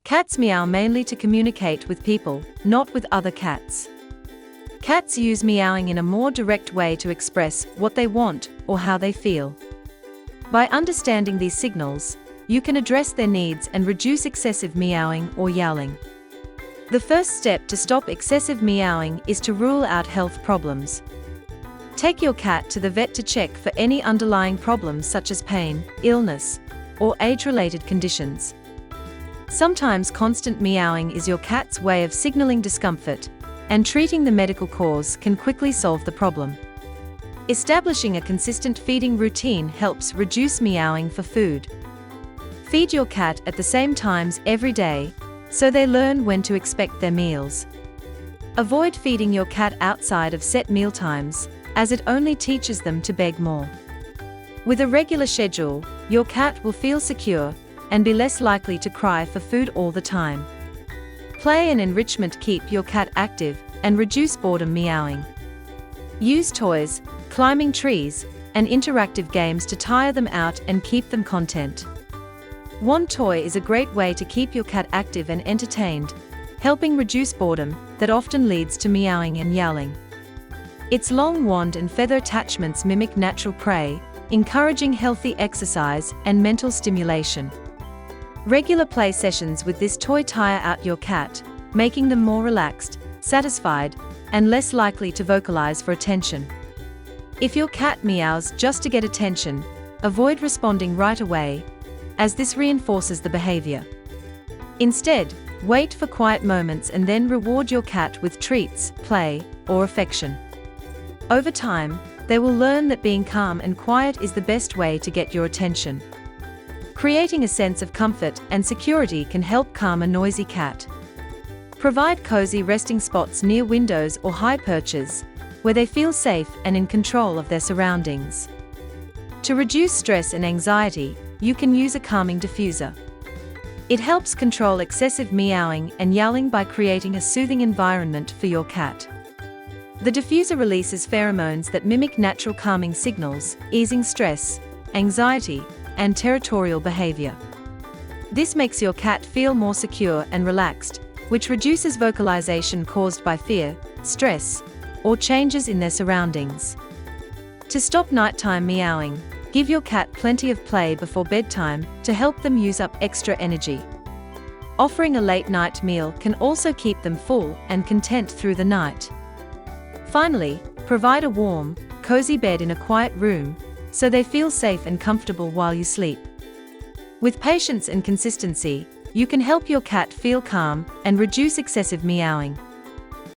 Cats meow mainly to communicate with people, not with other cats. Cats use meowing in a more direct way to express what they want or how they feel. By understanding these signals, you can address their needs and reduce excessive meowing or yowling. The first step to stop excessive meowing is to rule out health problems. Take your cat to the vet to check for any underlying problems such as pain, illness, or age-related conditions. Sometimes constant meowing is your cat's way of signaling discomfort, and treating the medical cause can quickly solve the problem. Establishing a consistent feeding routine helps reduce meowing for food. Feed your cat at the same times every day, so they learn when to expect their meals. Avoid feeding your cat outside of set meal times, as it only teaches them to beg more. With a regular schedule, your cat will feel secure and be less likely to cry for food all the time. Play and enrichment keep your cat active and reduce boredom meowing. Use toys, climbing trees, and interactive games to tire them out and keep them content. One toy is a great way to keep your cat active and entertained, helping reduce boredom that often leads to meowing and yowling. Its long wand and feather attachments mimic natural prey, encouraging healthy exercise and mental stimulation. Regular play sessions with this toy tire out your cat, making them more relaxed, satisfied, and less likely to vocalize for attention. If your cat meows just to get attention, avoid responding right away, as this reinforces the behavior. Instead, wait for quiet moments and then reward your cat with treats, play, or affection. Over time, they will learn that being calm and quiet is the best way to get your attention. Creating a sense of comfort and security can help calm a noisy cat. Provide cozy resting spots near windows or high perches, where they feel safe and in control of their surroundings. To reduce stress and anxiety, you can use a calming diffuser. It helps control excessive meowing and yowling by creating a soothing environment for your cat. The diffuser releases pheromones that mimic natural calming signals, easing stress, anxiety, and territorial behavior. This makes your cat feel more secure and relaxed, which reduces vocalization caused by fear, stress, or changes in their surroundings. To stop nighttime meowing, give your cat plenty of play before bedtime to help them use up extra energy. Offering a late-night meal can also keep them full and content through the night. Finally, provide a warm, cozy bed in a quiet room, so they feel safe and comfortable while you sleep. With patience and consistency, you can help your cat feel calm and reduce excessive meowing.